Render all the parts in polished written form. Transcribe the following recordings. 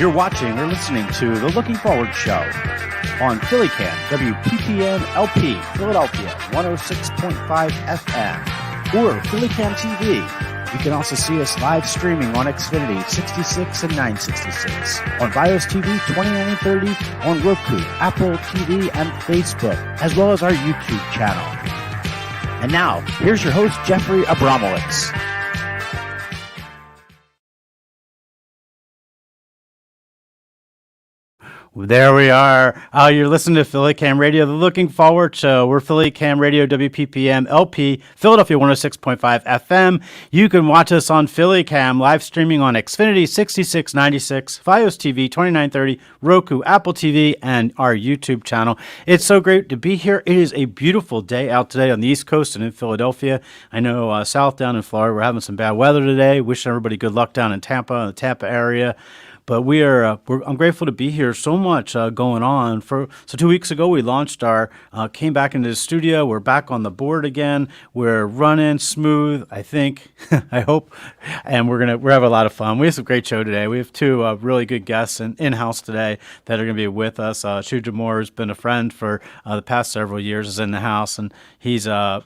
You're watching or listening to The Looking Forward Show on PhillyCam, WPPN LP, Philadelphia, 106.5 FM, or PhillyCam TV. You can also see us live streaming on Xfinity 66 and 966, on Bios TV 2930, on Roku, Apple TV, and Facebook, as well as our YouTube channel. And now, here's your host, Jeffrey Abramowitz. There we are. You're listening to Philly Cam Radio, The Looking Forward Show. We're Philly Cam Radio, WPPM LP, Philadelphia 106.5 FM. You can watch us on Philly Cam, live streaming on Xfinity 6696, Fios TV 2930, Roku, Apple TV, and our YouTube channel. It's so great to be here. It is a beautiful day out today on the East Coast and in Philadelphia. I know south down in Florida, we're having some bad weather today. Wishing everybody good luck down in Tampa, in the Tampa area. But I'm grateful to be here. So much going on. So 2 weeks ago we launched came back into the studio. We're back on the board again. We're running smooth, I think, I hope, and we're having a lot of fun. We have a great show today. We have two really good guests in-house today that are going to be with us. Shuja Moore has been a friend for the past several years. Is in the house, and he's I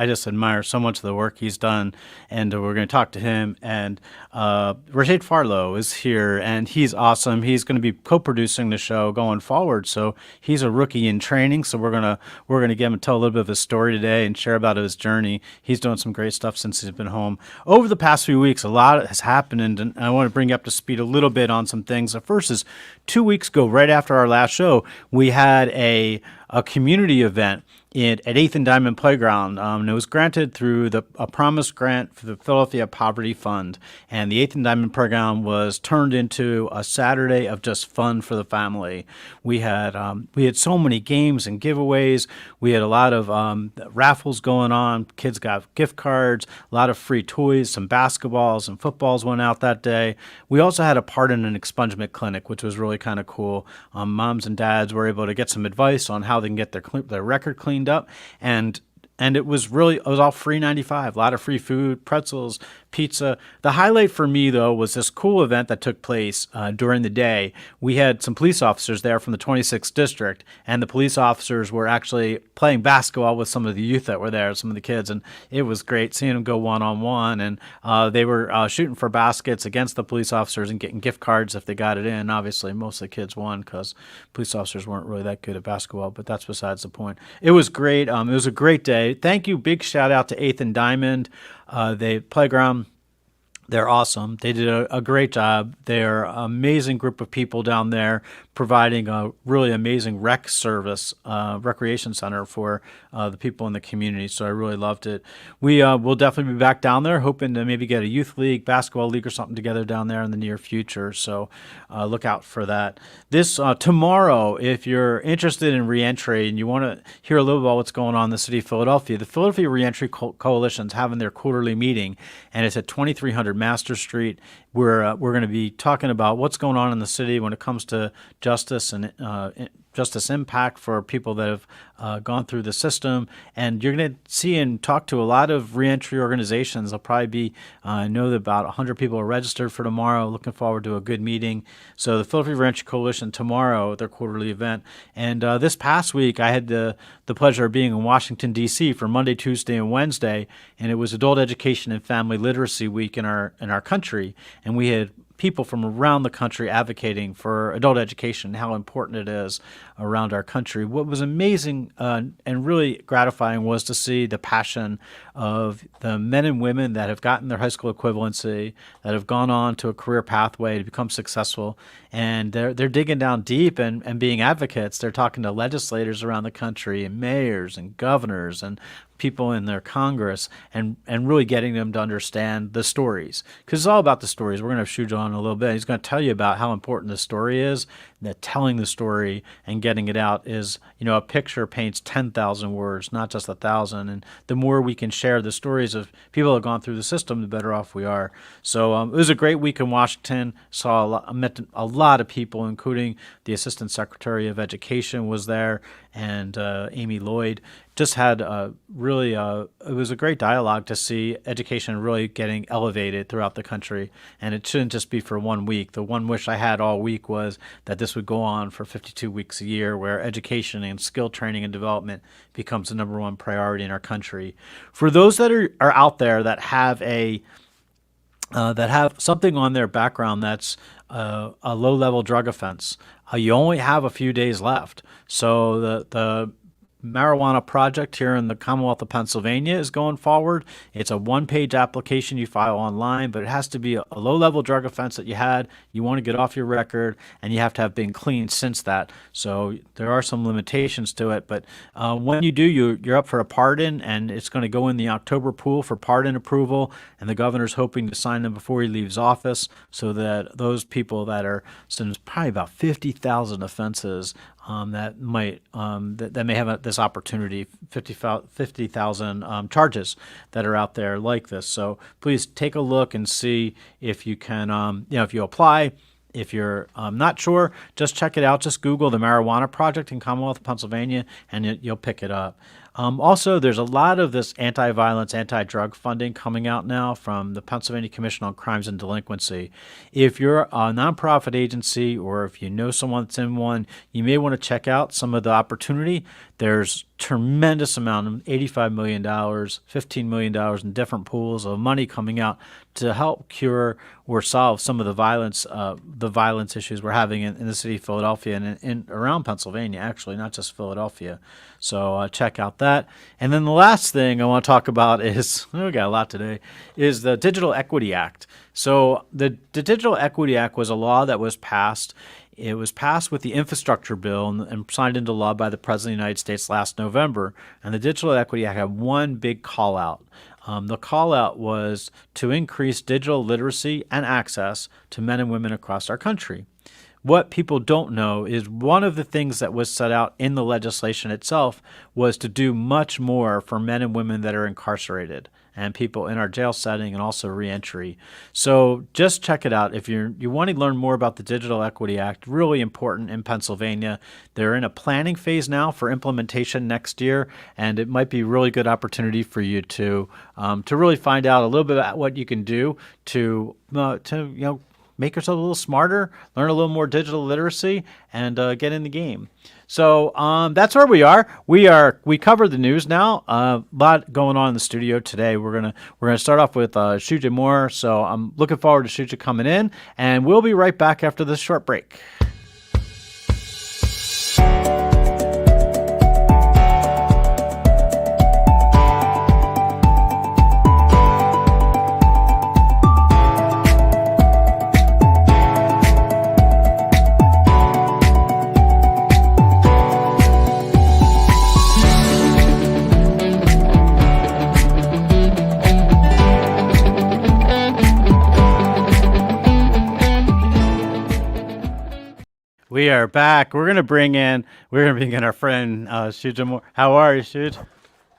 just admire so much of the work he's done. And we're going to talk to him. And Rashid Farlow is here, and he's awesome. He's going to be co-producing the show going forward. So he's a rookie in training. So we're gonna get him to tell a little bit of his story today and share about his journey. He's doing some great stuff since he's been home. Over the past few weeks, a lot has happened, and I want to bring you up to speed a little bit on some things. The first is 2 weeks ago, right after our last show, we had a community event at 8th and Diamond Playground. And it was granted through a promise grant for the Philadelphia Poverty Fund. And the 8th and Diamond Playground was turned into a Saturday of just fun for the family. We had so many games and giveaways. We had a lot of raffles going on. Kids got gift cards, a lot of free toys, some basketballs and footballs went out that day. We also had a part in an expungement clinic, which was really kind of cool. Moms and dads were able to get some advice on how they can get their record cleaned up, and it was all free 95. A lot of free food, pretzels, pizza. The highlight for me, though, was this cool event that took place during the day. We had some police officers there from the 26th district, and the police officers were actually playing basketball with some of the youth that were there, some of the kids, and it was great seeing them go one-on-one, and they were shooting for baskets against the police officers and getting gift cards if they got it in. Obviously, most of the kids won because police officers weren't really that good at basketball, but that's besides the point. It was great. It was a great day. Thank you. Big shout out to 8th and Diamond. The playground, they're awesome. They did a great job. They're an amazing group of people down there providing a really amazing recreation center for the people in the community. So I really loved it. We will definitely be back down there, hoping to maybe get a youth league, basketball league or something together down there in the near future. So look out for that. This tomorrow, if you're interested in reentry and you want to hear a little about what's going on in the city of Philadelphia, the Philadelphia Reentry Coalition is having their quarterly meeting, and it's at 2300 Master Street. We're going to be talking about what's going on in the city when it comes to justice and justice impact for people that have gone through the system. And you're going to see and talk to a lot of reentry organizations. There'll probably be, I know that about 100 people are registered for tomorrow. Looking forward to a good meeting. So the Philadelphia Reentry Coalition tomorrow, their quarterly event. And this past week, I had the pleasure of being in Washington, D.C. for Monday, Tuesday, and Wednesday. And it was Adult Education and Family Literacy Week in our country. And we had people from around the country advocating for adult education and how important it is around our country. What was amazing and really gratifying was to see the passion of the men and women that have gotten their high school equivalency, that have gone on to a career pathway to become successful, and they're digging down deep and being advocates. They're talking to legislators around the country and mayors and governors and people in their Congress and really getting them to understand the stories, because it's all about the stories. We're going to have Shuja on in a little bit. He's going to tell you about how important the story is. that telling the story and getting it out is, a picture paints 10,000 words, not just 1,000. And the more we can share the stories of people that have gone through the system, the better off we are. So it was a great week in Washington. Met a lot of people, including the Assistant Secretary of Education was there, and Amy Lloyd. Just had it was a great dialogue to see education really getting elevated throughout the country. And it shouldn't just be for 1 week. The one wish I had all week was that this would go on for 52 weeks a year, where education and skill training and development becomes the number one priority in our country. For those that are out there that have that have something on their background that's a low-level drug offense, you only have a few days left. So the Marijuana Project here in the Commonwealth of Pennsylvania is going forward. It's a one-page application you file online, but it has to be a low-level drug offense that you want to get off your record, and you have to have been clean since that. So there are some limitations to it, but when you do, you're up for a pardon, and it's going to go in the October pool for pardon approval, and the governor's hoping to sign them before he leaves office, so that those people so there's probably about 50,000 offenses that may have this opportunity, 50,000 charges that are out there like this. So please take a look and see if you can, if you apply. If you're not sure, just check it out. Just Google the Marijuana Project in Commonwealth of Pennsylvania, and you'll pick it up. Also, there's a lot of this anti-violence, anti-drug funding coming out now from the Pennsylvania Commission on Crimes and Delinquency. If you're a nonprofit agency, or if you know someone that's in one, you may want to check out some of the opportunity. There's tremendous amount of $85 million, $15 million in different pools of money coming out to help cure or solve some of the violence issues we're having in the city of Philadelphia and in around Pennsylvania, actually, not just Philadelphia. So check out that. And then the last thing I want to talk about is, we got a lot today, is the Digital Equity Act. So the Digital Equity Act was a law that was passed. It was passed with the infrastructure bill and signed into law by the President of the United States last November. And the Digital Equity Act had one big call out. The call out was to increase digital literacy and access to men and women across our country. What people don't know is one of the things that was set out in the legislation itself was to do much more for men and women that are incarcerated and people in our jail setting, and also reentry. So just check it out. If you want to learn more about the Digital Equity Act, really important in Pennsylvania. They're in a planning phase now for implementation next year, and it might be a really good opportunity for you to really find out a little bit about what you can do to make yourself a little smarter, learn a little more digital literacy, and get in the game. So that's where we are. We covered the news now. A lot going on in the studio today. We're gonna start off with Shuja Moore. So I'm looking forward to Shuja coming in, and we'll be right back after this short break. We are back. We're gonna bring in our friend Shuja Moore. How are you, Shuj?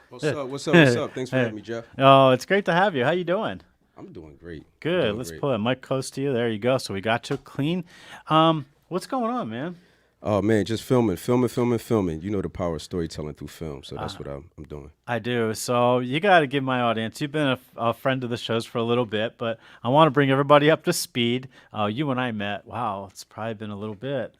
What's up? Thanks for having me, Jeff. Oh, it's great to have you. How you doing? I'm doing great. Good. Let's pull a mic close to you. There you go. So we got you clean. What's going on, man? Oh man, just filming. You know the power of storytelling through film, so that's what I'm doing. I do. So you got to give my audience. You've been a friend of the shows for a little bit, but I want to bring everybody up to speed. You and I met. Wow, it's probably been a little bit.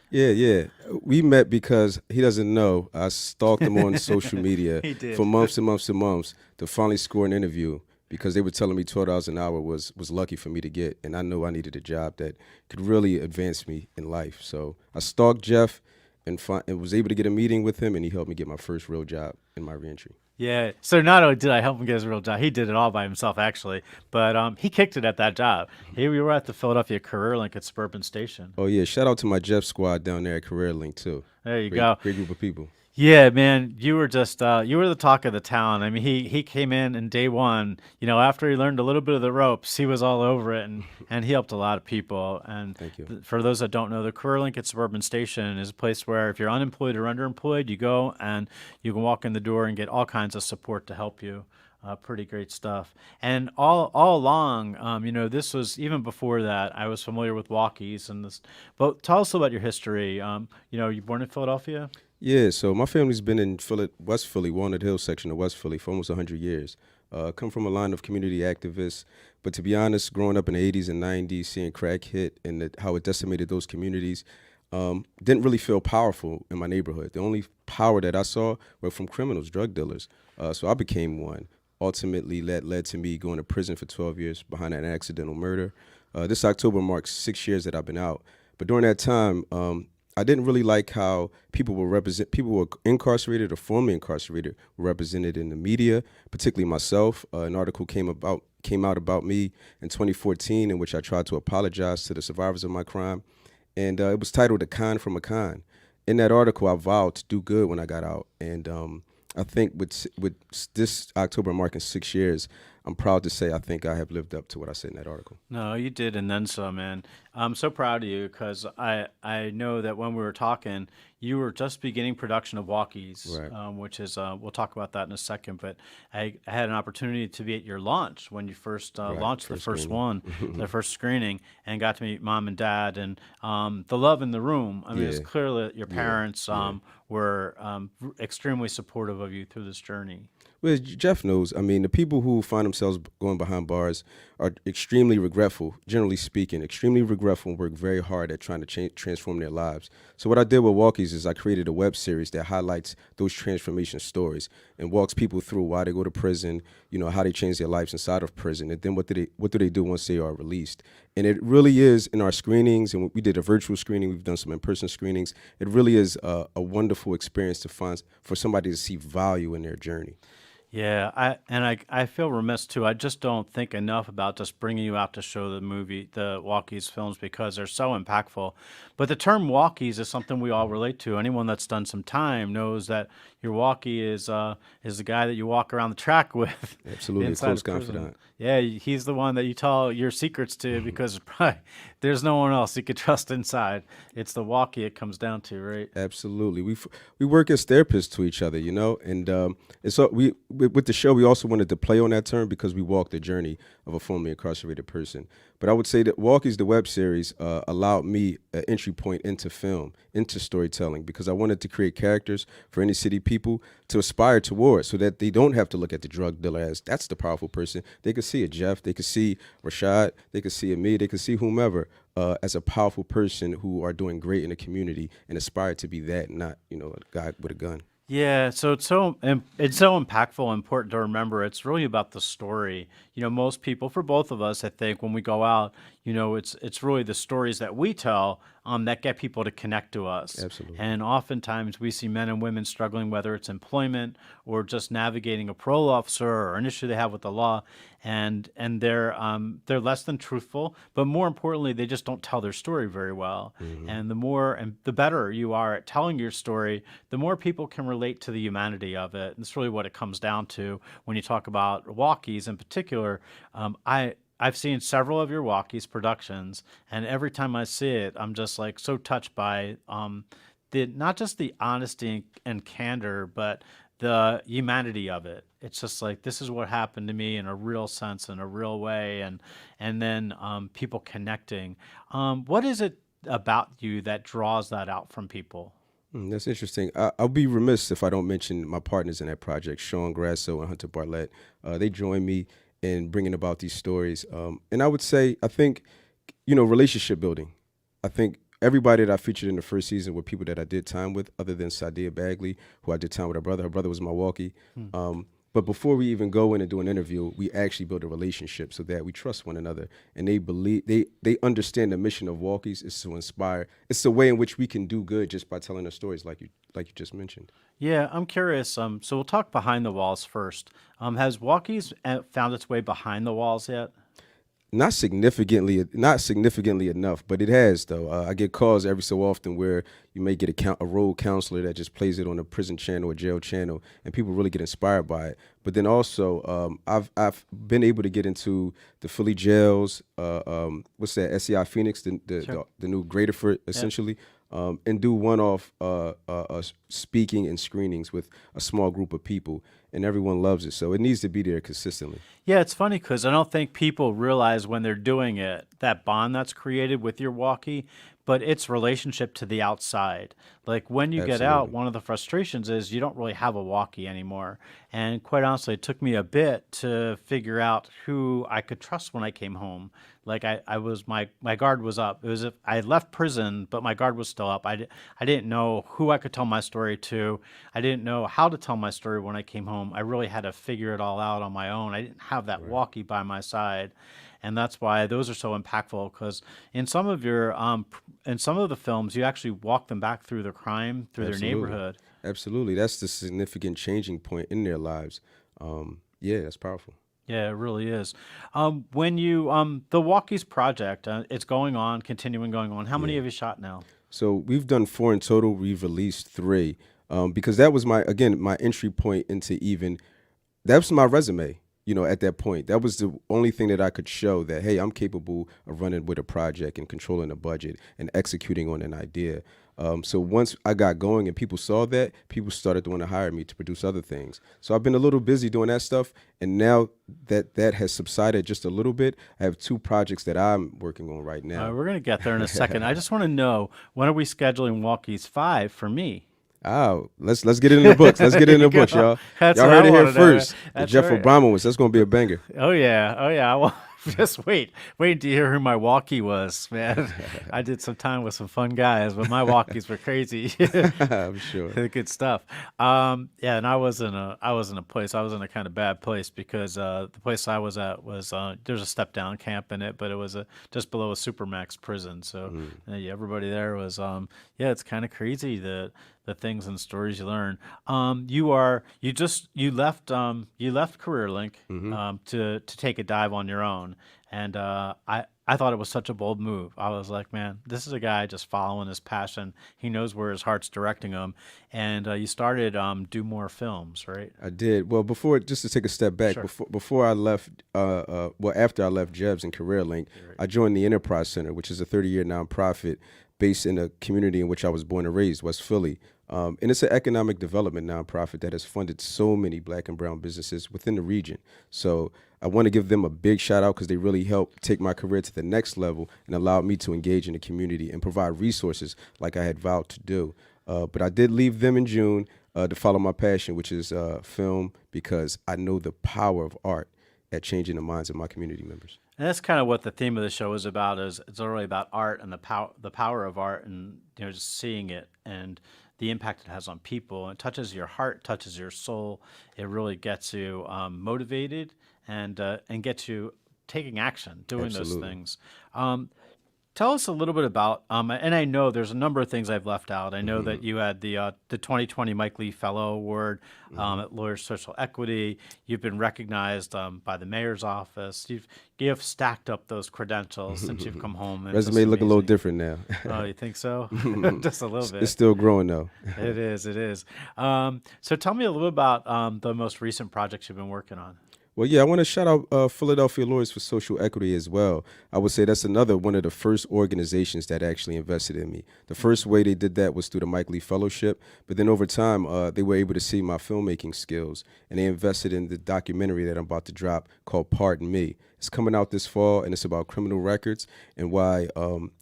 Yeah. We met because he doesn't know. I stalked him on social media for months and months to finally score an interview, because they were telling me $12 an hour was lucky for me to get, and I know I needed a job that could really advance me in life. So I stalked Jeff and was able to get a meeting with him, and he helped me get my first real job in my reentry. Yeah. So not only did I help him get his real job, he did it all by himself, actually. But he kicked it at that job. Here we were at the Philadelphia Career Link at Suburban Station. Oh, yeah. Shout out to my Jeff squad down there at Career Link, too. There you go. Great group of people. Yeah, man, you were just you were the talk of the town. I mean, he came in and day one, after he learned a little bit of the ropes, he was all over it, and he helped a lot of people. And Thank you. for those that don't know, the Career Link at Suburban Station is a place where if you're unemployed or underemployed, you go and you can walk in the door and get all kinds of support to help you. Pretty great stuff. And all along, this was even before that. I was familiar with walkies and this. But tell us about your history. You born in Philadelphia? Yeah, so my family's been in West Philly, Walnut Hill section of West Philly for almost 100 years. Come from a line of community activists, but to be honest, growing up in the 80s and 90s, seeing crack hit and how it decimated those communities, didn't really feel powerful in my neighborhood. The only power that I saw were from criminals, drug dealers. So I became one. Ultimately, that led to me going to prison for 12 years behind an accidental murder. This October marks 6 years that I've been out. But during that time, I didn't really like how people were incarcerated or formerly incarcerated were represented in the media, particularly myself. An article came out about me in 2014 in which I tried to apologize to the survivors of my crime, and it was titled "A Con from a Con." In that article, I vowed to do good when I got out, and I think with this October marking 6 years, I'm proud to say I think I have lived up to what I said in that article. No, you did, and then some, man. I'm so proud of you because I know that when we were talking, you were just beginning production of Walkies, Right. which is we'll talk about that in a second. But I had an opportunity to be at your launch when you first Right. launched the First first screening. one, the first screening, and got to meet mom and dad and the love in the room. I mean, it's Yeah. clear that your Yeah. parents Yeah. were extremely supportive of you through this journey. Well, as Jeff knows, I mean, the people who find themselves going behind bars are extremely regretful, generally speaking, extremely regretful and work very hard at trying to transform their lives. So what I did with Walkies is I created a web series that highlights those transformation stories and walks people through why they go to prison, how they change their lives inside of prison, and then what do they do once they are released. And it really is in our screenings, and we did a virtual screening, we've done some in-person screenings. It really is a wonderful experience for somebody to see value in their journey. Yeah, I feel remiss too. I just don't think enough about just bringing you out to show the walkies films because they're so impactful. But the term walkies is something we all relate to. Anyone that's done some time knows that your walkie is the guy that you walk around the track with Absolutely, a inside close of prison. confidant. Yeah, he's the one that you tell your secrets to because probably there's no one else you could trust inside. It's the walkie it comes down to, right? Absolutely, we work as therapists to each other, and it's so we with the show we also wanted to play on that term because we walk the journey of a formerly incarcerated person. But I would say that Walkies, the web series, allowed me an entry point into film, into storytelling, because I wanted to create characters for inner city people to aspire towards so that they don't have to look at the drug dealer as that's the powerful person. They could see a Jeff, they could see Rashad, they could see a me, they could see whomever as a powerful person who are doing great in the community and aspire to be that, not, a guy with a gun. Yeah, so it's so impactful and important to remember. It's really about the story. Most people, for both of us, I think, when we go out, it's really the stories that we tell that get people to connect to us. Absolutely. And oftentimes we see men and women struggling, whether it's employment or just navigating a parole officer or an issue they have with the law, and they're less than truthful, but more importantly, they just don't tell their story very well. And the more and the better you are at telling your story, the more people can relate to the humanity of it. And that's really what it comes down to when you talk about walkies in particular. I've seen several of your walkies productions, and every time I see it, I'm just like so touched by the not just the honesty and candor, but the humanity of it. It's just like this is what happened to me in a real sense, in a real way, and then people connecting. What is it about you that draws that out from people? That's interesting. I'll be remiss if I don't mention my partners in that project, Sean Grasso and Hunter Bartlett. They joined me in bringing about these stories. And I would say, I think, relationship building. I think everybody that I featured in the first season were people that I did time with, other than Sadia Bagley, who I did time with her brother. Her brother was Milwaukee. But before we even go in and do an interview, we actually build a relationship so that we trust one another, and they understand the mission of Walkies is to inspire. It's the way in which we can do good just by telling our stories, like you just mentioned. Yeah, I'm curious. So we'll talk behind the walls first. Has Walkies found its way behind the walls yet? not significantly enough, but it has though. I get calls every so often where you may get a road counselor that just plays it on a prison channel or jail channel, and people really get inspired by it. But then also, I've been able to get into the Philly jails. What's that? SCI Phoenix, the new Graterford, essentially. And do one-off speaking and screenings with a small group of people, and everyone loves it. So it needs to be there consistently. Yeah, it's funny because I don't think people realize when they're doing it, that bond that's created with your walkie, but its relationship to the outside. Like when you get out, Absolutely. one of the frustrations is you don't really have a walkie anymore. And quite honestly, it took me a bit to figure out who I could trust when I came home. Like I was my guard was up. It was if I had left prison, but my guard was still up. I didn't know who I could tell my story to. I didn't know how to tell my story when I came home. I really had to figure it all out on my own. I didn't have that walkie by my side. And that's why those are so impactful because in some of your in some of the films you actually walk them back through the crime through their Absolutely. neighborhood. Absolutely. That's the significant changing point in their lives. Yeah, that's powerful. Yeah, it really is. When you the Walkies project, it's going on, continuing going on. How many have you shot now? So we've done 4 in total. We've released 3 because that was my entry point into even that's my resume. At that point, that was the only thing that I could show that, hey, I'm capable of running with a project and controlling a budget and executing on an idea. So once I got going and people saw that, people started to want to hire me to produce other things. So I've been a little busy doing that stuff. And now that has subsided just a little bit, I have 2 projects that I'm working on right now. We're gonna get there in a second. I just want to know when are we scheduling Walkies 5 for me? Oh, let's get it in the books. Let's get it in the books, y'all. That's Y'all what heard I it here wanna know, man. first. The That's Jeff right. Obama that's going to be a banger. Oh yeah, oh yeah. Well, just wait to hear who my walkie was, man. I did some time with some fun guys, but my walkies were crazy. I'm sure. Good stuff. Yeah, and I was in a place. I was in a kind of bad place because the place I was at was there's a step down camp in it, but it was just below a supermax prison. So yeah, everybody there was yeah, it's kind of crazy the things and stories you learn. You left CareerLink to take a dive on your own, and I thought it was such a bold move. I was like, man, this is a guy just following his passion. He knows where his heart's directing him, and you started do more films, right? I did. Well, just to take a step back, Sure. before I left, after I left Jebs and CareerLink, I joined the Enterprise Center, which is a 30-year nonprofit based in a community in which I was born and raised, West Philly. And it's an economic development nonprofit that has funded so many Black and brown businesses within the region. So I want to give them a big shout out because they really helped take my career to the next level and allowed me to engage in the community and provide resources like I had vowed to do. But I did leave them in June to follow my passion, which is film, because I know the power of art at changing the minds of my community members. And that's kind of what the theme of the show is about. Is it's really about art and the power of art, and just seeing it and the impact it has on people. It touches your heart, touches your soul. It really gets you motivated and gets you taking action, doing Absolutely. those things. Tell us a little bit about, and I know there's a number of things I've left out. I know that you had the 2020 Mike Lee Fellow Award at Lawyers Social Equity. You've been recognized by the mayor's office. You've stacked up those credentials since you've come home. It's Resume just look a little amazing. different now. Oh, you think so? Just a little bit. It's still growing though. It is. It is. So tell me a little bit about the most recent projects you've been working on. Well, yeah, I want to shout out Philadelphia Lawyers for Social Equity as well. I would say that's another one of the first organizations that actually invested in me. The first way they did that was through the Mike Lee Fellowship, but then over time, they were able to see my filmmaking skills, and they invested in the documentary that I'm about to drop called Pardon Me. It's coming out this fall, and it's about criminal records and why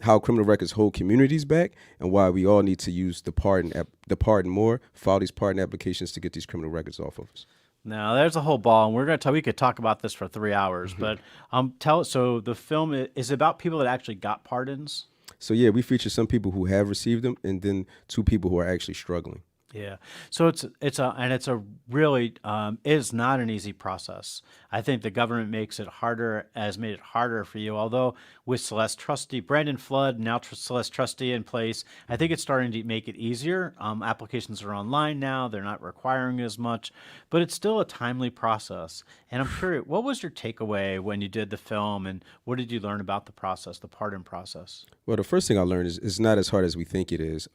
how criminal records hold communities back, and why we all need to use the pardon more, file these pardon applications to get these criminal records off of us. Now, there's a whole ball, and we could talk about this for 3 hours, but tell us. So the film is about people that actually got pardons. So yeah, we feature some people who have received them, and then 2 people who are actually struggling. Yeah. So it's a really it is not an easy process. I think the government has made it harder for you. Although with Celeste Trustee, Brandon Flood, now Celeste Trustee in place, I think it's starting to make it easier. Applications are online now; they're not requiring as much, but it's still a timely process. And I'm curious, what was your takeaway when you did the film, and what did you learn about the process, the pardon process? Well, the first thing I learned is it's not as hard as we think it is.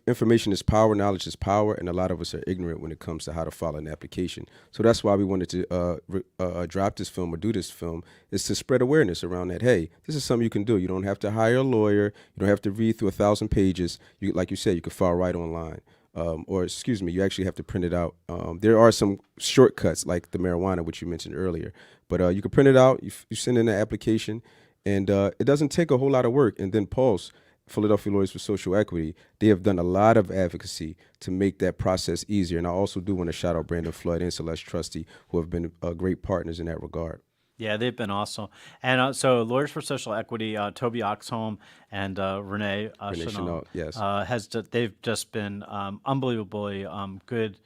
Information is power, knowledge is power, and a lot of us are ignorant when it comes to how to file an application. So that's why we wanted to drop this film or do this film, is to spread awareness around that. Hey, this is something you can do. You don't have to hire a lawyer. You don't have to read through 1,000 pages. Like you said, you can file right online. Or excuse me, you actually have to print it out. There are some shortcuts like the marijuana, which you mentioned earlier, but you can print it out. You send in the application, and it doesn't take a whole lot of work. And then Pulse, Philadelphia Lawyers for Social Equity, they have done a lot of advocacy to make that process easier. And I also do want to shout out Brandon Flood and Celeste Trustee, who have been great partners in that regard. Yeah, they've been awesome. And so Lawyers for Social Equity, Toby Oxholm and Renee Renee Chenault, Chenault, yes. they've just been unbelievably good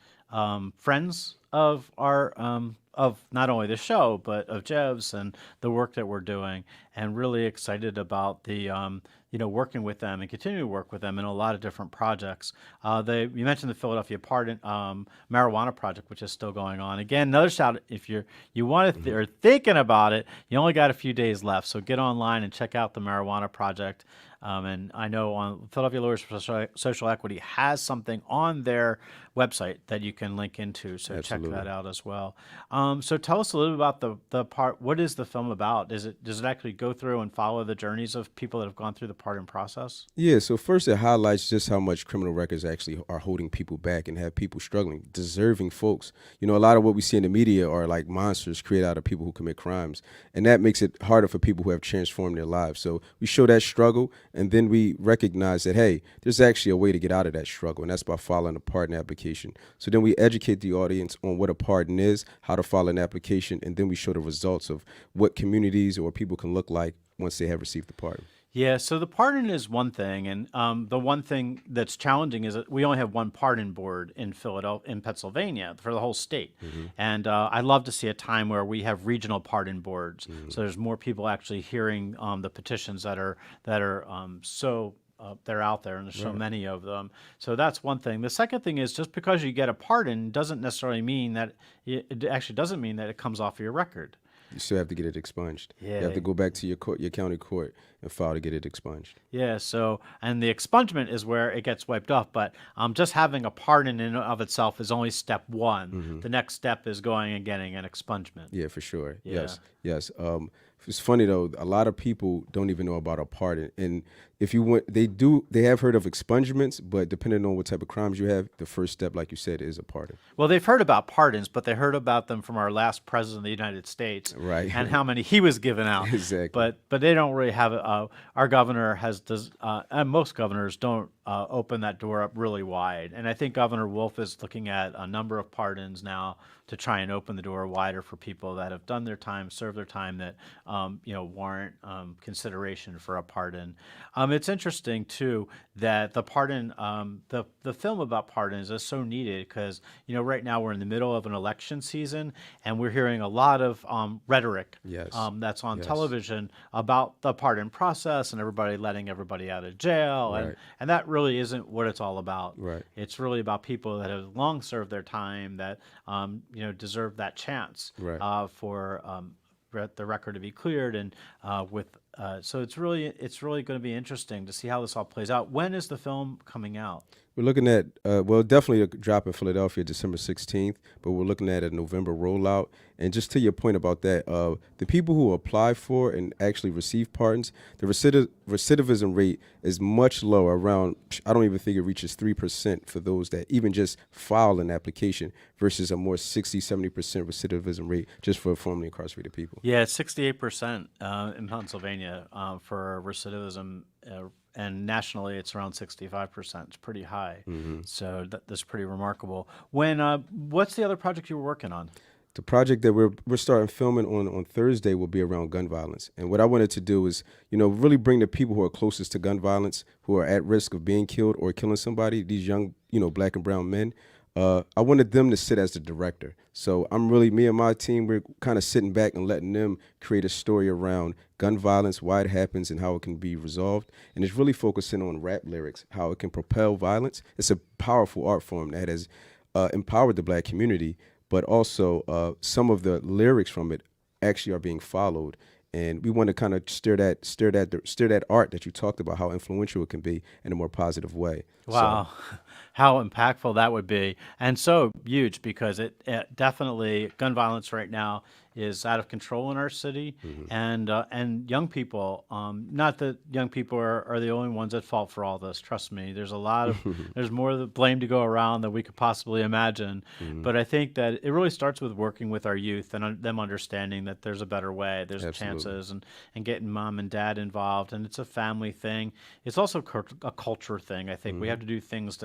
friends of our of not only the show but of Jev's and the work that we're doing, and really excited about the working with them and continuing to work with them in a lot of different projects. You mentioned the Philadelphia Pardon marijuana project, which is still going on. Again, another shout, if you want to are thinking about it, you only got a few days left, so get online and check out the marijuana project. And I know on Philadelphia Lawyers for Social Equity has something on their website that you can link into, so Absolutely. check that out as well. So tell us a little about the part. What is the film about? Does it actually go through and follow the journeys of people that have gone through the pardon process? Yeah, so first it highlights just how much criminal records actually are holding people back and have people struggling, deserving folks. A lot of what we see in the media are like monsters created out of people who commit crimes, and that makes it harder for people who have transformed their lives. So we show that struggle, and then we recognize that, hey, there's actually a way to get out of that struggle, and that's by filing a pardon application. So then we educate the audience on what a pardon is, how to file an application, and then we show the results of what communities or people can look like once they have received the pardon. Yeah, so the pardon is one thing, and the one thing that's challenging is that we only have one pardon board in Pennsylvania for the whole state, and I'd love to see a time where we have regional pardon boards, so there's more people actually hearing the petitions that are so. They're out there, and there's so many of them. So that's one thing. The second thing is, just because you get a pardon doesn't necessarily mean that it actually doesn't mean that it comes off of your record. You still have to get it expunged. Yeah. You have to go back to your county court and file to get it expunged. Yeah, so, and the expungement is where it gets wiped off, but just having a pardon in and of itself is only step one. The next step is going and getting an expungement. Yeah, for sure. Yeah. Yes. It's funny though. A lot of people don't even know about a pardon, and if you want, they have heard of expungements, but depending on what type of crimes you have, the first step, like you said, is a pardon. Well, they've heard about pardons, but they heard about them from our last president of the United States, Right. and how many he was giving out. Exactly. But they don't really have our governor and most governors don't open that door up really wide. And I think Governor Wolf is looking at a number of pardons now to try and open the door wider for people that have done their time, served their time, that warrant consideration for a pardon. It's interesting too that the pardon, the film about pardons is so needed because right now we're in the middle of an election season, and we're hearing a lot of rhetoric Yes. that's on Yes. television about the pardon process and everybody letting everybody out of jail, Right. and that really isn't what it's all about. Right. It's really about people that have long served their time, that deserve that chance for the record to be cleared, and so it's really going to be interesting to see how this all plays out. When is the film coming out? We're looking at, definitely a drop in Philadelphia December 16th, but we're looking at a November rollout. And just to your point about that, the people who apply for and actually receive pardons, the recidivism rate is much lower, around, I don't even think it reaches 3% for those that even just file an application, versus a more 60-70% recidivism rate just for formerly incarcerated people. Yeah, it's 68% in Pennsylvania for recidivism. And nationally, it's around 65%. It's pretty high. So that's pretty remarkable. What's the other project you were working on? The project that we're starting filming on Thursday will be around gun violence. And what I wanted to do is, really bring the people who are closest to gun violence, who are at risk of being killed or killing somebody, these young, black and brown men. I wanted them to sit as the director. So me and my team, we're kind of sitting back and letting them create a story around gun violence, why it happens, and how it can be resolved. And it's really focusing on rap lyrics, how it can propel violence. It's a powerful art form that has empowered the black community, but also some of the lyrics from it actually are being followed. And we want to kind of steer that art that you talked about, how influential it can be in a more positive way. Wow, how impactful that would be, and so huge because it definitely gun violence right now is out of control in our city, and young people. Not that young people are the only ones at fault for all this. Trust me, there's a lot of there's more of the blame to go around than we could possibly imagine. But I think that it really starts with working with our youth and them understanding that there's a better way, there's chances, and getting mom and dad involved, and it's a family thing. It's also a culture thing. I think we have to do things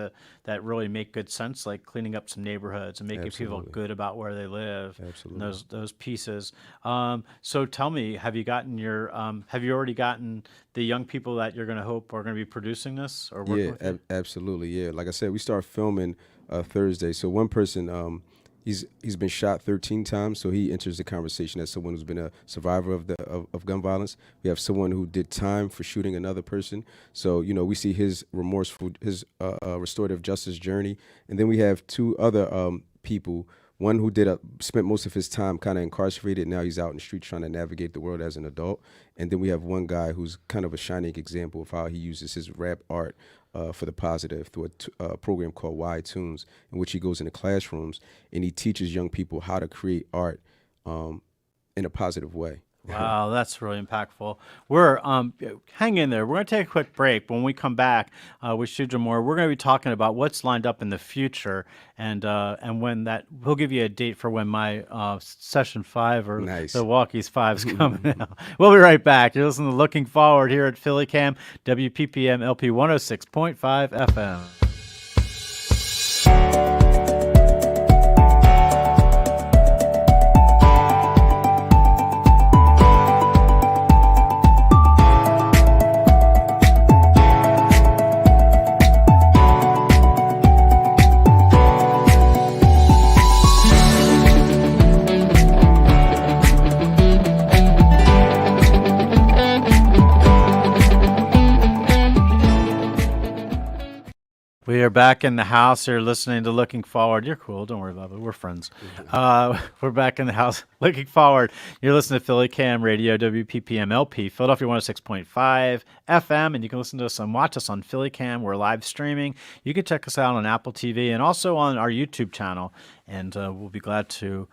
that really make good sense, like cleaning up some neighborhoods and making people feel good about where they live. Absolutely. And those pieces. So tell me, have you already gotten the young people that you're going to hope are going to be producing this or working with you? Absolutely. Yeah. Like I said, we start filming Thursday. So one person, he's been shot 13 times, so he enters the conversation as someone who's been a survivor of gun violence. We have someone who did time for shooting another person, so we see his restorative justice journey, and then we have two other people. One who spent most of his time kind of incarcerated. Now he's out in the street trying to navigate the world as an adult. And then we have one guy who's kind of a shining example of how he uses his rap art for the positive through a program called Y Tunes, in which he goes into classrooms and he teaches young people how to create art in a positive way. Wow, that's really impactful. We're hang in there. We're going to take a quick break. When we come back with Shujah Moore, we're going to be talking about what's lined up in the future, and when that we'll give you a date for when my session 5 or the Walkies 5 is coming out. We'll be right back. You're listening to Looking Forward here at Philly Cam, WPPM LP 106.5 FM. We are back in the house here listening to Looking Forward. You're cool. Don't worry about it. We're friends. We're back in the house looking forward. You're listening to Philly Cam Radio, WPPM LP, Philadelphia 106.5 FM, and you can listen to us and watch us on Philly Cam. We're live streaming. You can check us out on Apple TV and also on our YouTube channel, and we'll be glad to.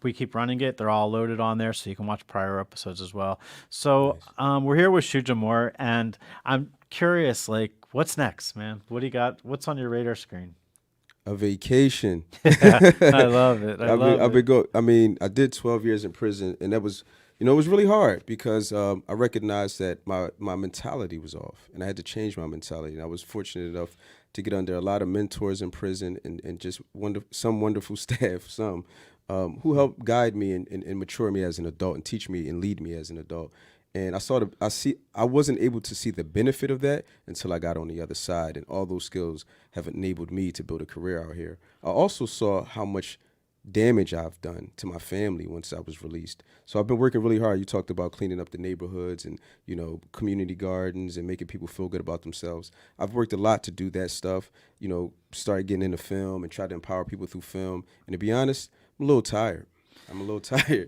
We keep running it. They're all loaded on there, so you can watch prior episodes as well. So we're here with Shujah Moore, and I'm curious, what's next, man? What do you got? What's on your radar screen? A vacation. I love it. I did 12 years in prison, and that was, it was really hard because I recognized that my mentality was off, and I had to change my mentality. And I was fortunate enough to get under a lot of mentors in prison and just some wonderful staff, who helped guide me and mature me as an adult and teach me and lead me as an adult. And I wasn't able to see the benefit of that until I got on the other side, and all those skills have enabled me to build a career out here. I also saw how much damage I've done to my family once I was released. So I've been working really hard. You talked about cleaning up the neighborhoods and, community gardens and making people feel good about themselves. I've worked a lot to do that stuff, started getting into film and tried to empower people through film. And to be honest, I'm a little tired.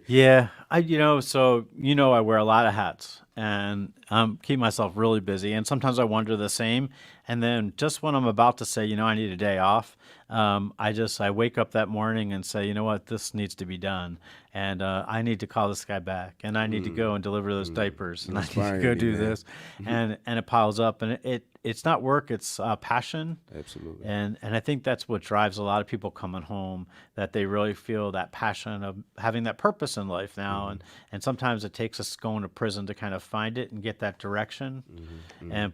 Yeah, I wear a lot of hats, and keep myself really busy. And sometimes I wonder the same. And then just when I'm about to say, I need a day off, I wake up that morning and say, you know what, this needs to be done. And I need to call this guy back, and I need to go and deliver those diapers, and I need to go do this. And it piles up, and it's not work, it's passion. Absolutely. And I think that's what drives a lot of people coming home, that they really feel that passion of having that purpose in life now. And sometimes it takes us going to prison to kind of find it and get that direction.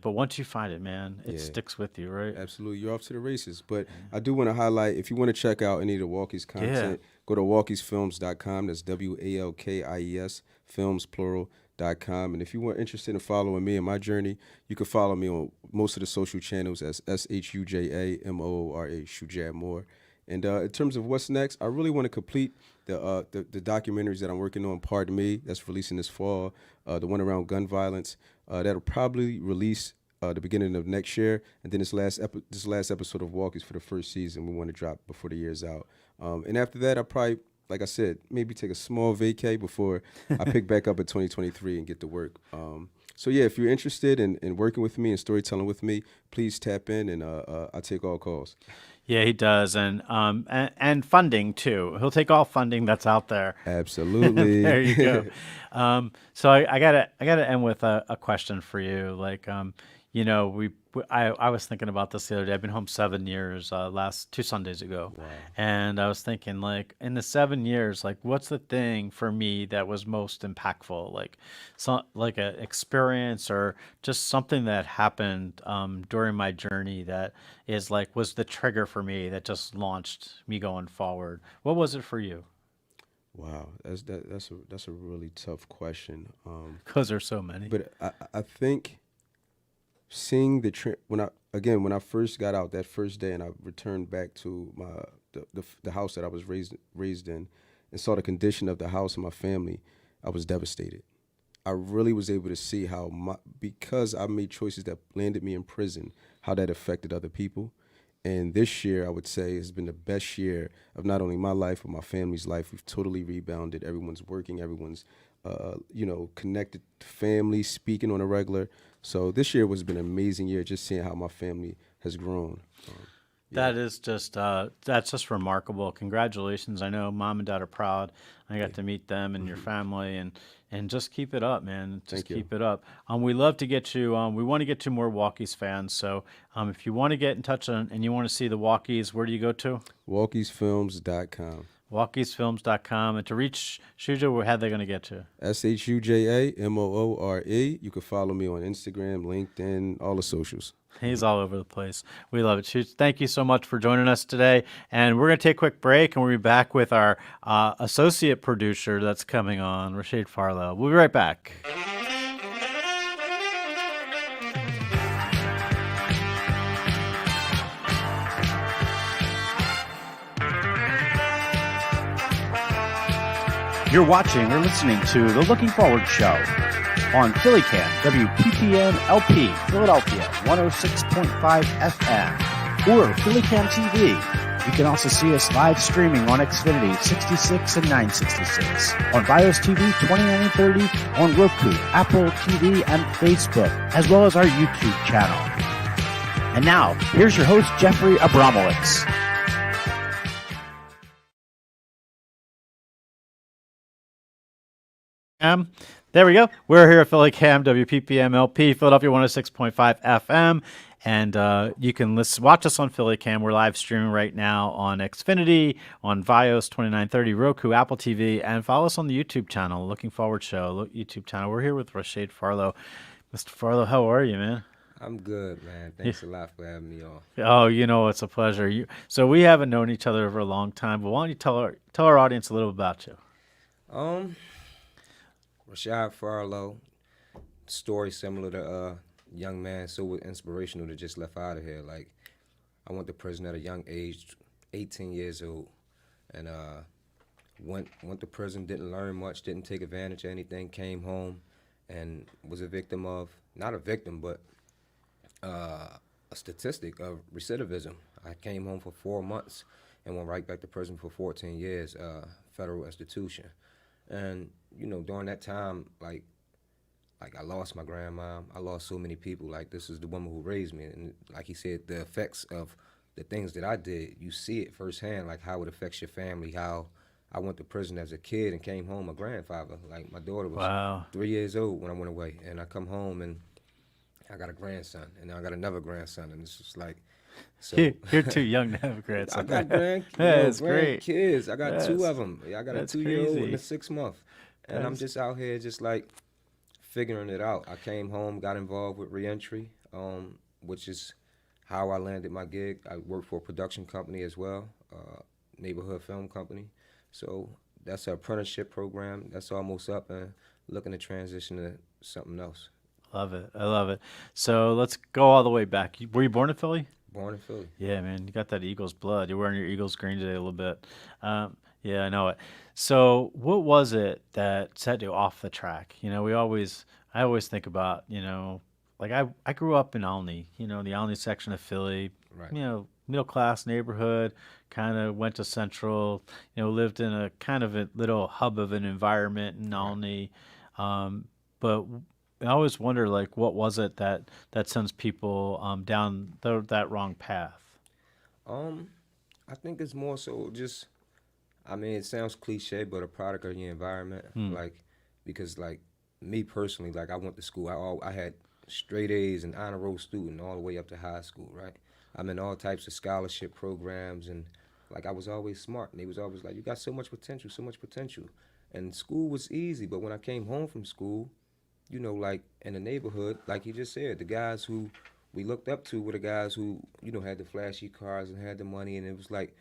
But once you find it, man, it sticks with you, right? Absolutely. You're off to the races. But I do want to highlight, if you want to check out any of the Walkies content, go to walkiesfilms.com. That's WALKIES, films, plural.com. And if you were interested in following me and my journey, you can follow me on most of the social channels as SHUJAMOORA, Shujaa Moore. And in terms of what's next, I really want to complete the documentaries that I'm working on. Pardon Me, that's releasing this fall. The one around gun violence, that'll probably release the beginning of next year. And then this last episode of Walkies for the first season, we want to drop before the year's out. And after that, I'll probably, like I said, maybe take a small vacay before I pick back up in 2023 and get to work. So yeah, if you're interested in working with me and storytelling with me, please tap in, and I take all calls. Yeah, he does, and funding too. He'll take all funding that's out there. Absolutely. There you go. So I gotta end with a question for you. Like, I was thinking about this the other day. I've been home 7 years, last 2 Sundays ago. Wow. And I was thinking, like, in the 7 years, like, what's the thing for me that was most impactful? Like an experience or just something that happened during my journey that was the trigger for me that just launched me going forward. What was it for you? Wow, that's a really tough question. Because there's so many. But I think seeing when I first got out that first day and I returned back to the house that I was raised in and saw the condition of the house and my family, I was devastated. I really was able to see how because I made choices that landed me in prison, how that affected other people. And this year, I would say, has been the best year of not only my life, but my family's life. We've totally rebounded. Everyone's working. Everyone's, connected to family, speaking on a regular. So this year has been an amazing year, just seeing how my family has grown. That is just that's just remarkable. Congratulations. I know mom and dad are proud. I got to meet them and your family, and just keep it up, man. Just Thank you. keep it up. We love to get you. We want to get to more Walkies fans. So if you want to get in touch and you want to see the Walkies, where do you go to? Walkiesfilms.com. Walkiesfilms.com. And to reach Shujaa, how are they going to get to? SHUJAMOORE. You can follow me on Instagram, LinkedIn, all the socials. He's all over the place. We love it. Thank you so much for joining us today. And we're going to take a quick break, and we'll be back with our associate producer that's coming on, Rashid Farlow. We'll be right back. You're watching or listening to The Looking Forward Show on PhillyCam, WPPM LP, Philadelphia, 106.5 FM, or PhillyCam TV. You can also see us live streaming on Xfinity 66 and 966, on Bios TV 29 and 30, on Roku, Apple TV, and Facebook, as well as our YouTube channel. And now, here's your host, Jeffrey Abramowitz. There we go. We're here at PhillyCam, WPPM LP, Philadelphia 106.5 FM. And you can watch us on PhillyCam. We're live streaming right now on Xfinity, on Vios 2930, Roku, Apple TV, and follow us on the YouTube channel, Looking Forward Show, YouTube channel. We're here with Rashid Farlow. Mr. Farlow, how are you, man? I'm good, man. Thanks a lot for having me on. Oh, it's a pleasure. So we haven't known each other for a long time, but why don't you tell our audience a little about you? Rashid Farlow, story similar to young man, so inspirational to just left out of here. Like, I went to prison at a young age, 18 years old, and went to prison, didn't learn much, didn't take advantage of anything, came home and was a victim of, not a victim, but a statistic of recidivism. I came home for 4 months and went right back to prison for 14 years, federal institution. And, during that time, like I lost my grandma. I lost so many people. Like, this is the woman who raised me. And like he said, the effects of the things that I did, you see it firsthand, like how it affects your family, how I went to prison as a kid and came home a grandfather. Like, my daughter was 3 years old when I went away. And I come home and I got a grandson. And now I got another grandson. And it's just like, so you're too young to have a grandson. I got grandkids. I got two of them. I got a 2-year-old and a 6-month. And I'm just out here just like figuring it out. I came home, got involved with reentry, which is how I landed my gig. I worked for a production company as well, neighborhood film company. So that's an apprenticeship program. That's almost up and looking to transition to something else. Love it. I love it. So let's go all the way back. Were you born in Philly? Born in Philly. Yeah, man, you got that Eagles blood. You're wearing your Eagles green today a little bit. Yeah, I know it. So, what was it that set you off the track? I always think about, like I grew up in Alney, the Alney section of Philly, Right. middle class neighborhood, kind of went to Central, lived in a kind of a little hub of an environment in Right. Alney. But I always wonder, like, what was it that sends people down that wrong path? Um, I think it's more so just. I mean, it sounds cliche, but a product of your environment. Hmm. Like, because like me personally, like I went to school. I had straight A's and honor roll student all the way up to high school. Right. I'm in all types of scholarship programs, and like I was always smart, and they was always like, "You got so much potential, so much potential." And school was easy, but when I came home from school, like in the neighborhood, like you just said, the guys who we looked up to were the guys who, had the flashy cars and had the money, and it was like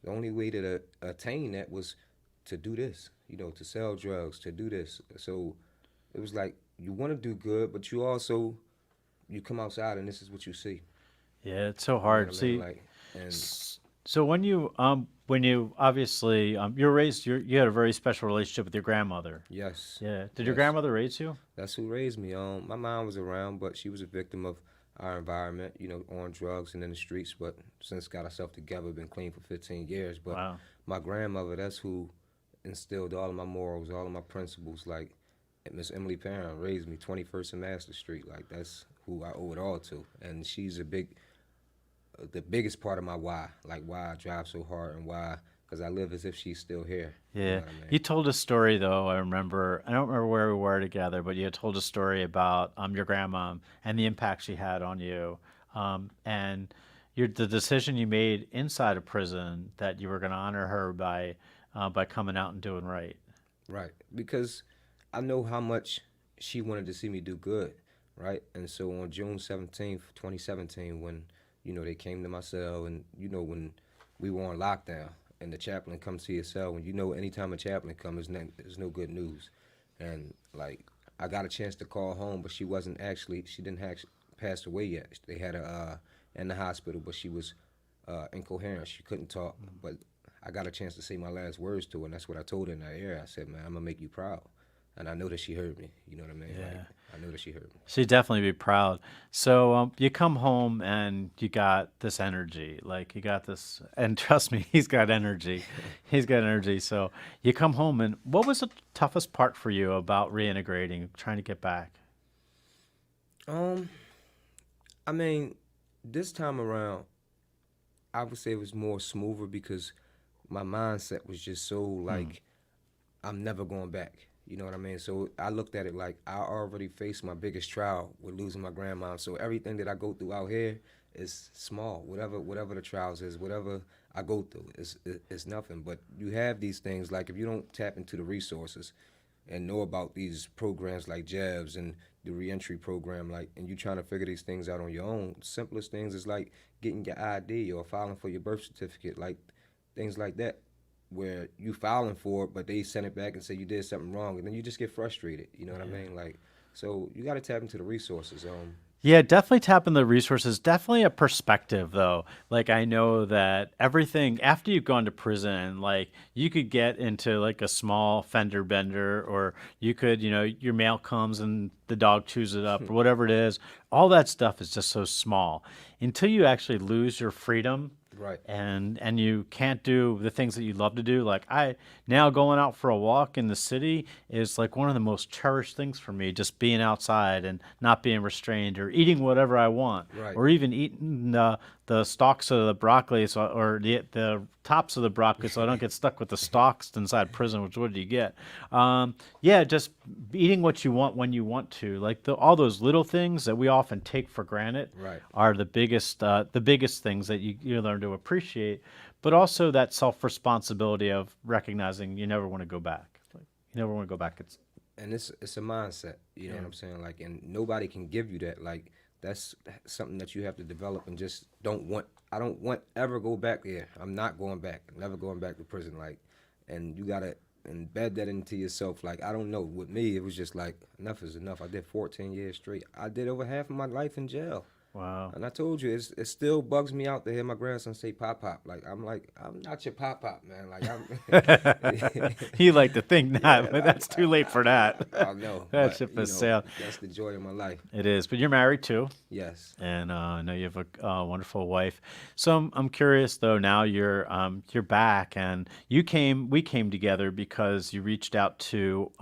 the only way to attain that was to do this, to sell drugs, to do this. So it was like you want to do good, but you come outside and this is what you see. Yeah, it's so You know hard. what I mean? See, Like, and so when you obviously you're raised, you had a very special relationship with your grandmother. yes, Yeah. Did your yes, grandmother raise you? that's who raised me. My mom was around, but she was a victim of our environment, on drugs and in the streets. But since got herself together, been clean for 15 years. But Wow. my grandmother, that's who instilled all of my morals, all of my principles. Like Miss Emily Parent raised me 21st and Master Street. Like that's who I owe it all to, and she's the biggest part of my why. Like why I drive so hard and why, because I live as if she's still here. You know Yeah. what I mean? You told a story though, I remember. I don't remember where we were together, but you had told a story about your grandma and the impact she had on you. And the decision you made inside of prison that you were going to honor her by coming out and doing right. Right. Because I know how much she wanted to see me do good, right? And so on June 17th, 2017, when, they came to my cell and, when we were on lockdown and the chaplain comes to your cell, and anytime a chaplain comes, there's no good news. And, like, I got a chance to call home, but she didn't actually pass away yet. They had her in the hospital, but she was incoherent. She couldn't talk, but I got a chance to say my last words to her, and that's what I told her in that area. I said, "Man, I'm gonna make you proud," and I know that she heard me. You know what I mean? Yeah. Like, I know that she heard me. She'd definitely be proud. So you come home and you got this energy, like you got this, and trust me, he's got energy. He's got energy. So you come home, and what was the toughest part for you about reintegrating, trying to get back? Um, I mean, this time around, I would say it was more smoother because my mindset was just so like I'm never going back. You know what I mean? So I looked at it like I already faced my biggest trial with losing my grandma. So everything that I go through out here is small. Whatever the trials is, whatever I go through is nothing. But you have these things like if you don't tap into the resources and know about these programs like Jabs and the reentry program, like, and you trying to figure these things out on your own. Simplest things is like getting your ID or filing for your birth certificate, like things like that, where you filing for it, but they send it back and say you did something wrong, and then you just get frustrated. You know what I mean? Like, so you got to tap into the resources. Yeah, definitely tap in the resources. Definitely a perspective, though. Like, I know that everything after you've gone to prison, like, you could get into like a small fender bender, or you could, your mail comes and the dog chews it up, or whatever it is. All that stuff is just so small until you actually lose your freedom. Right. And you can't do the things that you love to do. Like I now going out for a walk in the city is like one of the most cherished things for me. Just being outside and not being restrained, or eating whatever I want, Right. or even eating the stalks of the broccoli, or the tops of the broccoli, so I don't get stuck with the stalks inside prison. Which what do you get? Yeah, just eating what you want when you want to. Like all those little things that we often take for granted Right. are the biggest things that you learn to appreciate. But also that self responsibility of recognizing you never want to go back. Like, you never want to go back. And it's a mindset. You know what I'm saying? Like, and nobody can give you that. Like, that's something that you have to develop, and just I don't want ever go back there. I'm not going back. Never going back to prison. Like, and you gotta embed that into yourself. Like, I don't know, with me, it was just like, enough is enough. I did 14 years straight. I did over half of my life in jail. Wow. And I told you, it still bugs me out to hear my grandson say "pop pop." Like, I'm not your pop pop, man. Like, I'm. You like to think not, Yeah, but that's too late for that. I know. That But, ship you has know, sailed. that's the joy of my life. It is, but you're married too, Yes. and I know you have a wonderful wife. So I'm curious though. Now you're back, and we came together because you reached out to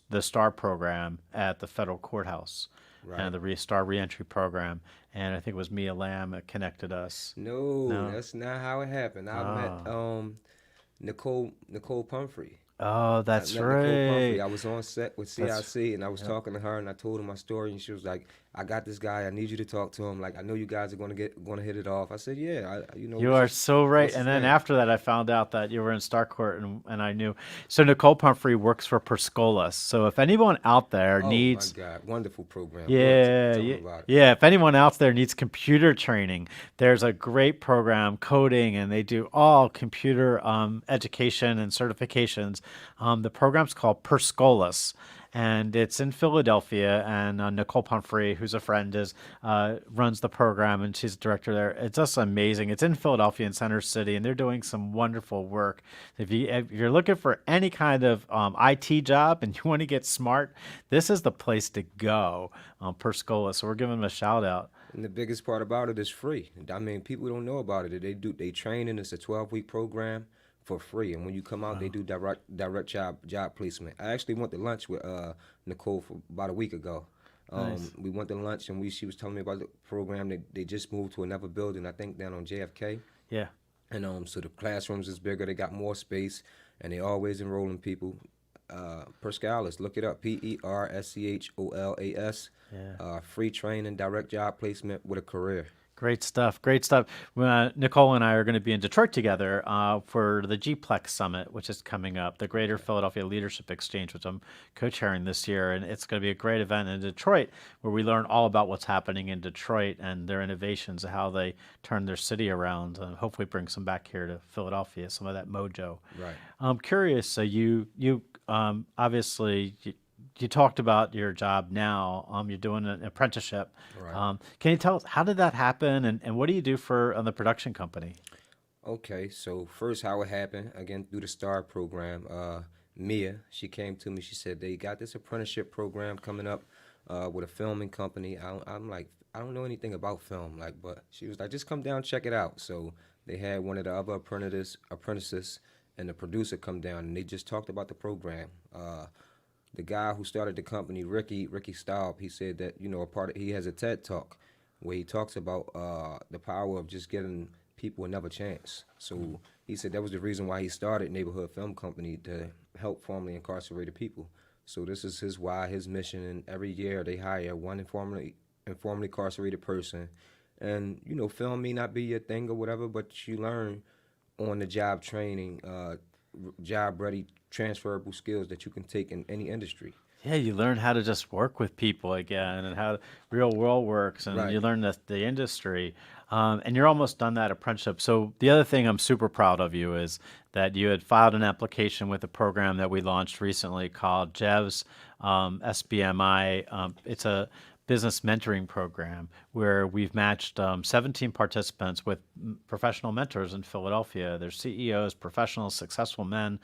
the STAR program at the federal courthouse, Right. and the STAR reentry program, and I think it was Mia Lamb that connected us. No, No. that's not how it happened. I met Nicole Pumphrey. Oh, I that's met Nicole Pumphrey. right. I was on set with CIC, and I was talking to her, and I told her my story, and she was like, "I got this guy. I need you to talk to him. Like, I know you guys are gonna hit it off." I said, "Yeah, You are so right. what's his And then name? after that, I found out that you were in Starcourt, and I knew. So Nicole Pumphrey works for Perscolas. So if anyone out there Oh needs, my God, wonderful program. yeah, Tell me yeah, about it. yeah, if anyone out there needs computer training, there's a great program, coding, and they do all computer education and certifications. The program's called Perscolas, and it's in Philadelphia. And Nicole Pumphrey, who's a friend, is runs the program, and she's the director there. It's just amazing. It's in Philadelphia in Center City, and they're doing some wonderful work. If you're looking for any kind of IT job and you want to get smart, this is the place to go. Perscola. So we're giving them a shout out. And the biggest part about it is free. I mean, people don't know about it. They train, and it's a 12-week program for free. And when you come out, they do direct job placement. I actually went to lunch with Nicole for about a week ago. Nice. We went to lunch, and she was telling me about the program. They just moved to another building, I think down on JFK. Yeah. And so the classrooms is bigger. They got more space, and they always enrolling people. Perscolas, look it up. Perscholas. Yeah. Free training, direct job placement with a career. Great stuff. Great stuff. Nicole and I are going to be in Detroit together for the GPLEX Summit, which is coming up, the Greater Philadelphia Leadership Exchange, which I'm co-chairing this year. And it's going to be a great event in Detroit where we learn all about what's happening in Detroit and their innovations, and how they turn their city around, and hopefully bring some back here to Philadelphia, some of that mojo. Right. I'm curious. So you obviously you talked about your job now. You're doing an apprenticeship. Right. Can you tell us how did that happen, and what do you do for the production company? Okay, so first how it happened, again, through the STAR program. Mia, she came to me, she said, they got this apprenticeship program coming up with a filming company. I'm like, I don't know anything about film, like, but she was like, just come down, check it out. So they had one of the other apprentices and the producer come down, and they just talked about the program. The guy who started the company, Ricky Staub, he said that, he has a TED Talk where he talks about the power of just giving people another chance. So he said that was the reason why he started Neighborhood Film Company, to help formerly incarcerated people. So this is his why, his mission, and every year they hire one informally incarcerated person. And, film may not be your thing or whatever, but you learn on the job training, job ready, transferable skills that you can take in any industry. Yeah, you learn how to just work with people again, and how real world works, and Right. you learn the industry. And you're almost done that apprenticeship. So the other thing I'm super proud of you is that you had filed an application with a program that we launched recently called JEVS SBMI. It's a business mentoring program where we've matched 17 participants with professional mentors in Philadelphia. They're CEOs, professionals, successful men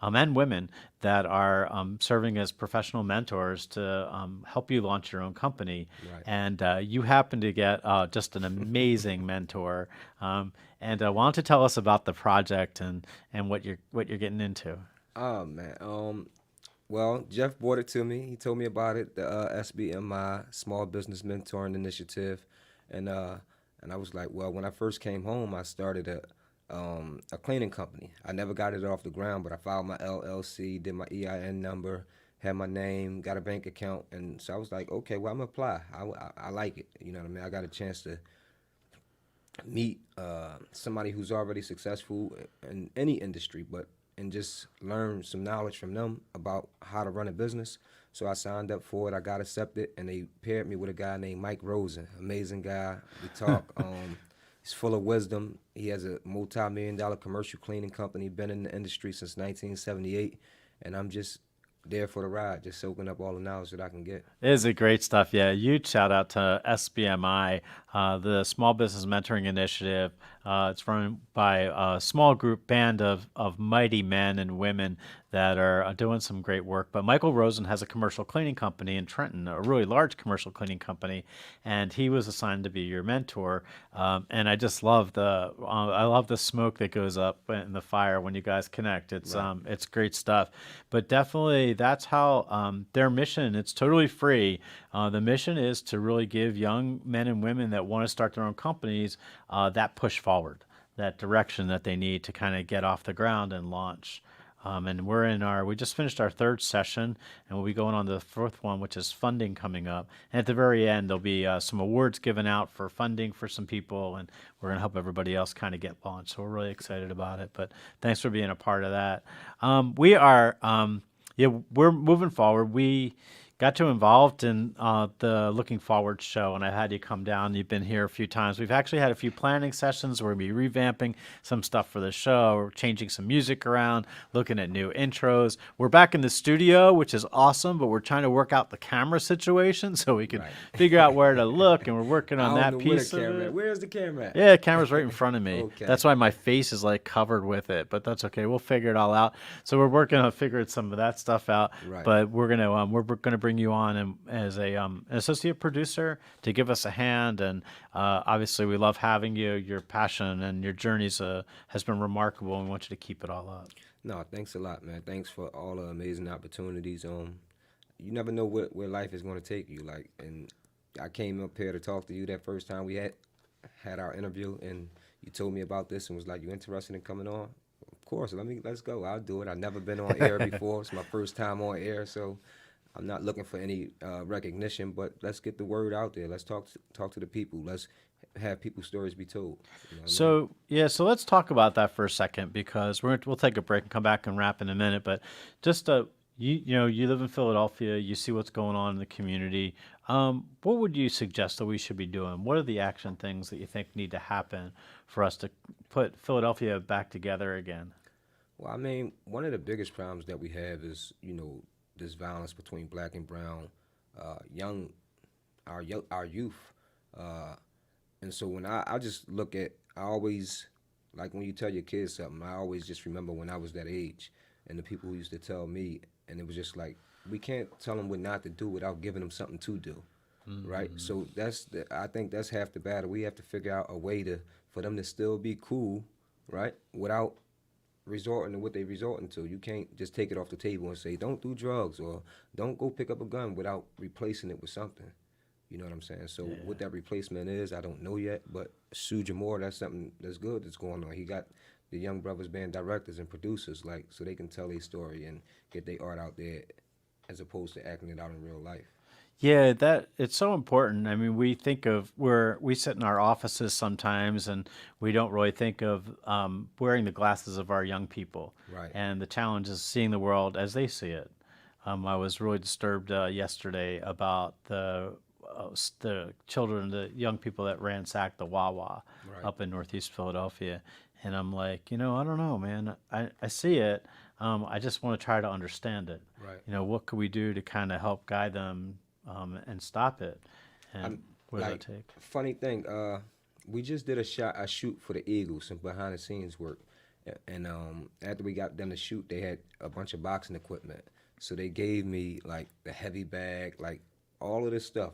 and women that are serving as professional mentors to help you launch your own company. Right. And you happen to get just an amazing mentor. And why don't you tell us about the project and what you're getting into? Oh, man. Well, Jeff brought it to me. He told me about it, the SBMI, Small Business Mentoring Initiative, and I was like, well, when I first came home, I started a cleaning company. I never got it off the ground, but I filed my LLC, did my EIN number, had my name, got a bank account, and so I was like, okay, well, I'm gonna apply. I like it. You know what I mean? I got a chance to meet somebody who's already successful in any industry, and just learn some knowledge from them about how to run a business. So I signed up for it. I got accepted, and they paired me with a guy named Mike Rosen, amazing guy. We talk. He's full of wisdom. He has a multi-million-dollar commercial cleaning company, been in the industry since 1978, and I'm just there for the ride, just soaking up all the knowledge that I can get. It is a great stuff. Yeah, huge shout out to SBMI, the Small Business Mentoring Initiative. It's run by a small group band of mighty men and women that are doing some great work. But Michael Rosen has a commercial cleaning company in Trenton, a really large commercial cleaning company, and he was assigned to be your mentor. And I just love I love the smoke that goes up in the fire when you guys connect. It's great stuff. But definitely, that's how their mission. It's totally free. The mission is to really give young men and women that want to start their own companies that push forward, that direction that they need to kind of get off the ground and launch. And we just finished our third session, and we'll be going on to the fourth one, which is funding coming up. And at the very end, there'll be some awards given out for funding for some people, and we're going to help everybody else kind of get launched. So we're really excited about it. But thanks for being a part of that. We're moving forward. We got you involved in the Looking Forward show, and I had you come down. You've been here a few times. We've actually had a few planning sessions. We're going to be revamping some stuff for the show. We're changing some music around, looking at new intros. We're back in the studio, which is awesome, but we're trying to work out the camera situation so we can figure out where to look, and we're working on that piece of it. Where's the camera at? Yeah, the camera's right in front of me. Okay. That's why my face is like covered with it, but that's okay. We'll figure it all out. So we're working on figuring some of that stuff out. Right. But we're gonna bring you on as an associate producer to give us a hand, and obviously we love having you. Your passion and your journeys has been remarkable, and we want you to keep it all up. No, thanks a lot, man. Thanks for all the amazing opportunities. You never know where life is going to take you. Like, and I came up here to talk to you that first time we had our interview, and you told me about this and was like, "You interested in coming on?" Of course, let's go. I'll do it. I've never been on air before. It's my first time on air, so I'm not looking for any recognition. But let's get the word out there. Let's talk to the people. Let's have people's stories be told. You know what I mean? So let's talk about that for a second, because we'll take a break and come back and wrap in a minute. But just you live in Philadelphia. You see what's going on in the community. What would you suggest that we should be doing? What are the action things that you think need to happen for us to put Philadelphia back together again? Well, I mean, one of the biggest problems that we have is, this violence between black and brown, our youth. And so when I just look at, I always, like when you tell your kids something, I always just remember when I was that age and the people who used to tell me, and it was just like, we can't tell them what not to do without giving them something to do, right? So I think that's half the battle. We have to figure out a way for them to still be cool, right, without resorting to what they resorting to. You can't just take it off the table and say, don't do drugs or don't go pick up a gun without replacing it with something. You know what I'm saying? So what that replacement is, I don't know yet, but Sue Jamore, that's something that's good that's going on. He got the young brothers being directors and producers, like, so they can tell their story and get their art out there as opposed to acting it out in real life. Yeah, it's so important. I mean, we think of we sit in our offices sometimes, and we don't really think of wearing the glasses of our young people. Right. And the challenge is seeing the world as they see it. I was really disturbed yesterday about the children, the young people that ransacked the Wawa up in Northeast Philadelphia, and I'm like, I don't know, man. I see it. I just want to try to understand it. Right. What could we do to kind of help guide them and stop it? And what does that take? Funny thing, we just did a shoot for the Eagles, some behind the scenes work, and after we got done the shoot, they had a bunch of boxing equipment, so they gave me like the heavy bag, like all of this stuff,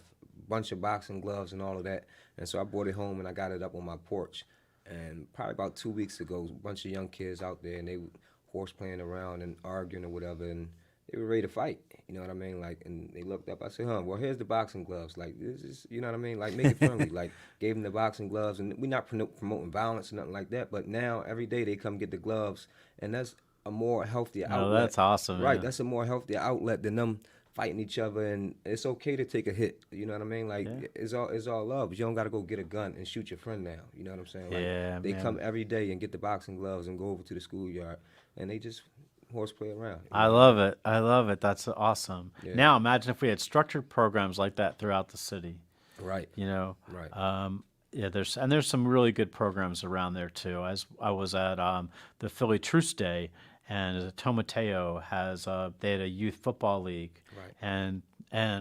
bunch of boxing gloves and all of that, and so I brought it home and I got it up on my porch, and probably about 2 weeks ago, a bunch of young kids out there, and they were horse playing around and arguing or whatever, and they were ready to fight, you know what I mean? Like, and they looked up, I said, well, here's the boxing gloves. Like, this is, you know what I mean? Like, make it friendly. Like, gave them the boxing gloves, and we're not promoting violence or nothing like that, but now, every day, they come get the gloves, and that's a more healthier outlet. Oh, that's awesome. Right, yeah. That's a more healthier outlet than them fighting each other, and it's okay to take a hit, you know what I mean? Like, it's all love, but you don't got to go get a gun and shoot your friend now, you know what I'm saying? Like, they come every day and get the boxing gloves and go over to the schoolyard, and they just horseplay around. I love it. That's awesome. Yeah. Now imagine if we had structured programs like that throughout the city. Right. Right. Yeah, there's some really good programs around there too. As I was at the Philly Truce Day, and Tomateo has they had a youth football league, Right. and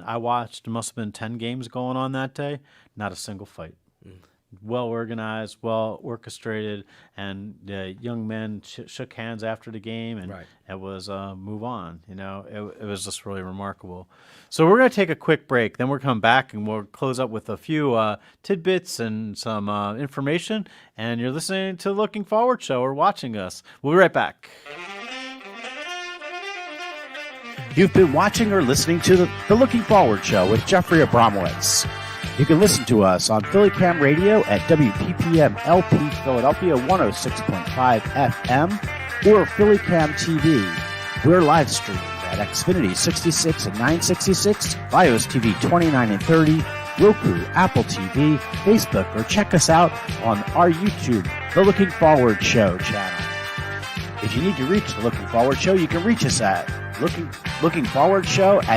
I watched. Must have been 10 games going on that day. Not a single fight. Well organized, well orchestrated, and the young men shook hands after the game, and Right. it was move on. It was just really remarkable. So we're going to take a quick break. Then we'll come back and we'll close up with a few tidbits and some information. And you're listening to the Looking Forward Show or watching us. We'll be right back. You've been watching or listening to the Looking Forward Show with Jeffrey Abramowitz. You can listen to us on Philly Cam Radio at WPPM LP Philadelphia 106.5 FM or Philly Cam TV. We're live streamed at Xfinity 66 and 966, Fios TV 29 and 30, Roku, Apple TV, Facebook, or check us out on our YouTube, The Looking Forward Show channel. If you need to reach The Looking Forward Show, you can reach us at Looking Forward Show at